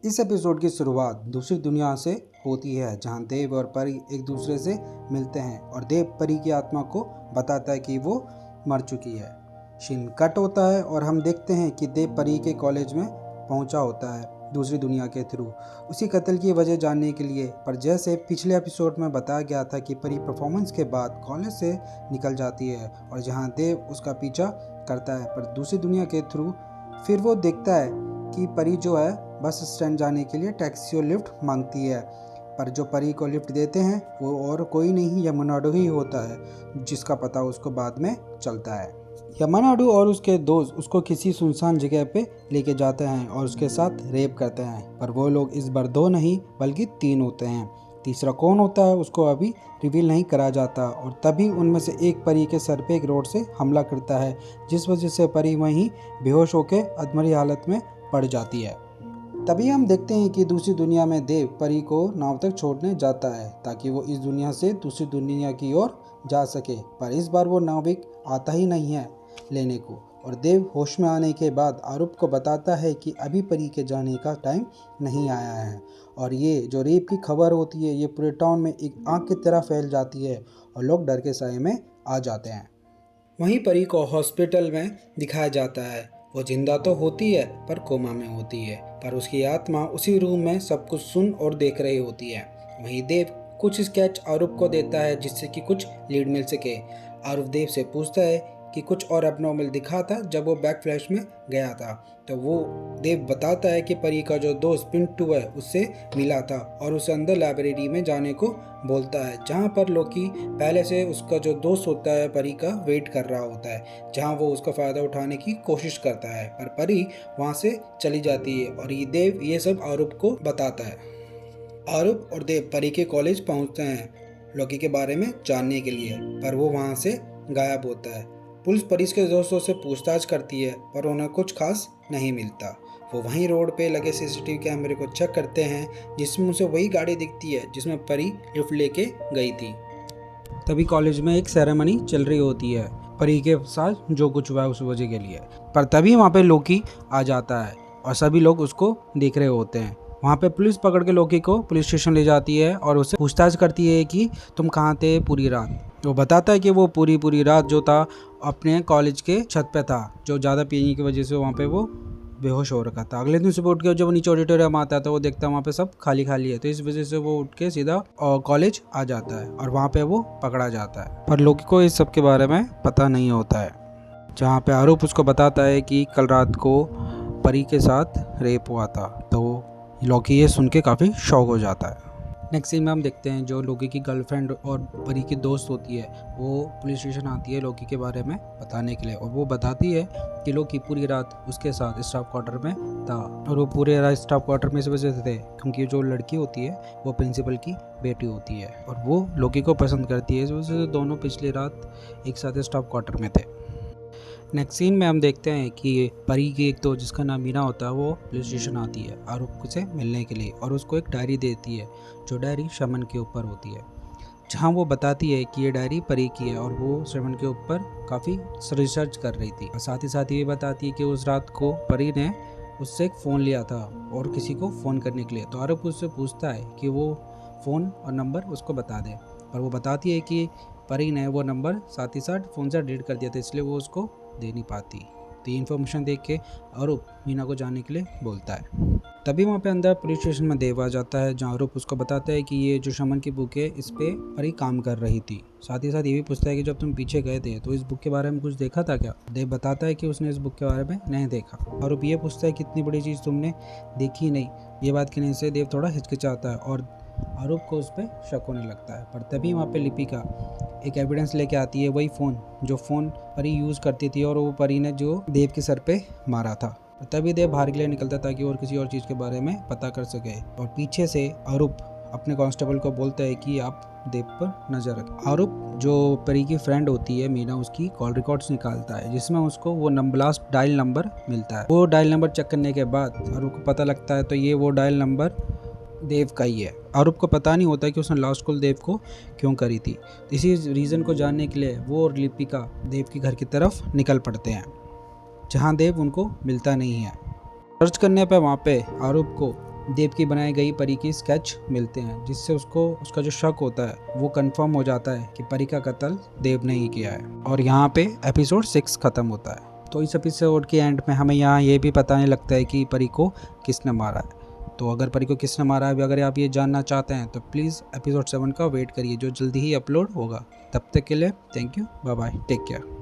इस एपिसोड की शुरुआत दूसरी दुनिया से होती है, जहां देव और परी एक दूसरे से मिलते हैं और देव परी की आत्मा को बताता है कि वो मर चुकी है। सीन कट होता है और हम देखते हैं कि देव परी के कॉलेज में पहुंचा होता है दूसरी दुनिया के थ्रू उसी कत्ल की वजह जानने के लिए। पर जैसे पिछले एपिसोड में बताया गया था कि परी परफॉर्मेंस के बाद कॉलेज से निकल जाती है और जहां देव उसका पीछा करता है, पर दूसरी दुनिया के थ्रू फिर वो देखता है कि परी जो है बस स्टैंड जाने के लिए टैक्सी और लिफ्ट मांगती है। पर जो परी को लिफ्ट देते हैं वो और कोई नहीं यमनाडू ही होता है, जिसका पता उसको बाद में चलता है। यमनाडू और उसके दोस्त उसको किसी सुनसान जगह पे लेके जाते हैं और उसके साथ रेप करते हैं। पर वो लोग इस बार 2 नहीं बल्कि 3 होते हैं। तीसरा कौन होता है उसको अभी रिवील नहीं करा जाता। और तभी उनमें से एक परी के सर पे एक रोड से हमला करता है, जिस वजह से परी वहीं बेहोश होकर अधमरी हालत में पड़ जाती है। तभी हम देखते हैं कि दूसरी दुनिया में देव परी को नाव तक छोड़ने जाता है ताकि वो इस दुनिया से दूसरी दुनिया की ओर जा सके। पर इस बार वो नाविक आता ही नहीं है लेने को, और देव होश में आने के बाद आरूप को बताता है कि अभी परी के जाने का टाइम नहीं आया है। और ये जो रेप की खबर होती है ये पूरे टाउन में एक आग की तरह फैल जाती है और लोग डर के साए में आ जाते हैं। वहीं परी को हॉस्पिटल में दिखाया जाता है। वो जिंदा तो होती है पर कोमा में होती है, पर उसकी आत्मा उसी रूम में सब कुछ सुन और देख रही होती है। वहीं देव कुछ स्केच आरूप को देता है जिससे कि कुछ लीड मिल सके। आरूप देव से पूछता है कि कुछ और एबनॉर्मल दिखा था जब वो बैक फ्लैश में गया था, तो वो देव बताता है कि परी का जो दोस्त पिंटू है उससे मिला था और उसे अंदर लाइब्रेरी में जाने को बोलता है, जहाँ पर लोकी पहले से उसका जो दोस्त होता है परी का वेट कर रहा होता है, जहाँ वो उसका फ़ायदा उठाने की कोशिश करता है। पर परी वहाँ से चली जाती है और ये देव ये सब आरूप को बताता है। आरूप और देव परी के कॉलेज पहुँचते हैं लोकी के बारे में जानने के लिए, पर वो वहाँ से गायब होता है। पुलिस परी के दोस्तों से पूछताछ करती है पर उन्हें कुछ खास नहीं मिलता। वो वहीं रोड पे लगे सीसीटीवी कैमरे को चेक करते हैं जिसमें उसे वही गाड़ी दिखती है जिसमें परी लिफ्ट लेके गई थी। तभी कॉलेज में एक सेरेमनी चल रही होती है परी के साथ जो कुछ हुआ उस वजह के लिए। पर तभी वहाँ पे लोकी आ जाता है और सभी लोग उसको देख रहे होते हैं। वहाँ पे पुलिस पकड़ के लोकी को पुलिस स्टेशन ले जाती है और उससे पूछताछ करती है कि तुम कहाँ थे पूरी रात। वो बताता है कि वो पूरी रात जो था अपने कॉलेज के छत पे था, जो ज़्यादा पीने की वजह से वहाँ पे वो बेहोश हो रखा था। अगले दिन सुबह उठ के जब नीचे ऑडिटोरियम आता है तो वो देखता है वहाँ पे सब खाली है, तो इस वजह से वो उठ के सीधा कॉलेज आ जाता है और वहाँ पे वो पकड़ा जाता है। पर लोकी को इस सब के बारे में पता नहीं होता है, जहाँ पे आरूप उसको बताता है कि कल रात को परी के साथ रेप हुआ था। तो लोकी ये सुन के काफ़ी शॉक हो जाता है। नेक्स्ट सीन में हम देखते हैं जो लोकी की गर्लफ्रेंड और परी की दोस्त होती है वो पुलिस स्टेशन आती है लोकी के बारे में बताने के लिए, और वो बताती है कि लोकी पूरी रात उसके साथ स्टाफ क्वार्टर में था। और वो पूरे रात स्टाफ क्वार्टर में इस वजह से थे क्योंकि जो लड़की होती है वो प्रिंसिपल की बेटी होती है और वो लोकी को पसंद करती है, इस वजह से दोनों पिछली रात एक साथ स्टाफ क्वार्टर में थे। नेक्स्ट सीन में हम देखते हैं कि परी की एक दोस्त जिसका नाम मीना होता है वो पुलिस स्टेशन आती है आरूप से मिलने के लिए और उसको एक डायरी देती है, जो डायरी शमन के ऊपर होती है, जहाँ वो बताती है कि ये डायरी परी की है और वो शमन के ऊपर काफ़ी रिसर्च कर रही थी। और साथ ही ये बताती है कि उस रात को परी ने उससे एक फ़ोन लिया था और किसी को फ़ोन करने के लिए। तो आरूप उससे पूछता है कि वो फ़ोन और नंबर उसको बता दे, पर वो बताती है कि परी ने वो नंबर साथ ही साथ फ़ोन से डिलीट कर दिया था, इसलिए वो उसको दे नहीं पाती। तो ये इन्फॉर्मेशन देख के आरूप मीना को जाने के लिए बोलता है। तभी वहाँ पे अंदर पुलिस स्टेशन में देव आ जाता है, जहाँ आरूप उसको बताता है कि ये जो शमन की बुक है इस पे परी काम कर रही थी। साथ ही साथ ये भी पूछता है कि जब तुम पीछे गए थे तो इस बुक के बारे में कुछ देखा था क्या। देव बताता है कि उसने इस बुक के बारे में नहीं देखा। आरूप ये पूछता है कि इतनी बड़ी चीज़ तुमने देखी नहीं। ये बात कहने से देव थोड़ा हिचकिचाता है और आरूप को उस पर शक होने लगता है। पर तभी वहाँ पे लिपिका एक एविडेंस लेके आती है, वही फ़ोन जो फ़ोन परी यूज़ करती थी और वो परी ने जो देव के सर पे मारा था। तभी देव बाहर के लिए निकलता ताकि और किसी और चीज़ के बारे में पता कर सके, और पीछे से आरूप अपने कांस्टेबल को बोलता है कि आप देव पर नज़र रखें। आरूप जो परी की फ्रेंड होती है मीना उसकी कॉल रिकॉर्ड्स निकालता है, जिसमें उसको वो लास्ट डायल नंबर मिलता है। वो डायल नंबर चेक करने के बाद आरूप को पता लगता है तो ये वो डायल नंबर देव का ही है। आरूप को पता नहीं होता कि उसने लास्ट कॉल देव को क्यों करी थी। इसी रीज़न को जानने के लिए वो और लिपिका देव के घर की तरफ निकल पड़ते हैं, जहां देव उनको मिलता नहीं है। सर्च करने पे वहाँ पे आरूप को देव की बनाई गई परी की स्केच मिलते हैं, जिससे उसको उसका जो शक होता है वो कंफर्म हो जाता है कि परी का कत्ल देव ने ही किया है। और यहाँ पे एपिसोड 6 खत्म होता है। तो इस एपिसोड के एंड में हमें यहाँ ये भी पता नहीं लगता है कि परी को किसने मारा है। तो अगर परी को किसने मारा है अगर आप ये जानना चाहते हैं तो प्लीज़ एपिसोड 7 का वेट करिए, जो जल्दी ही अपलोड होगा। तब तक के लिए thank you, bye bye, take care.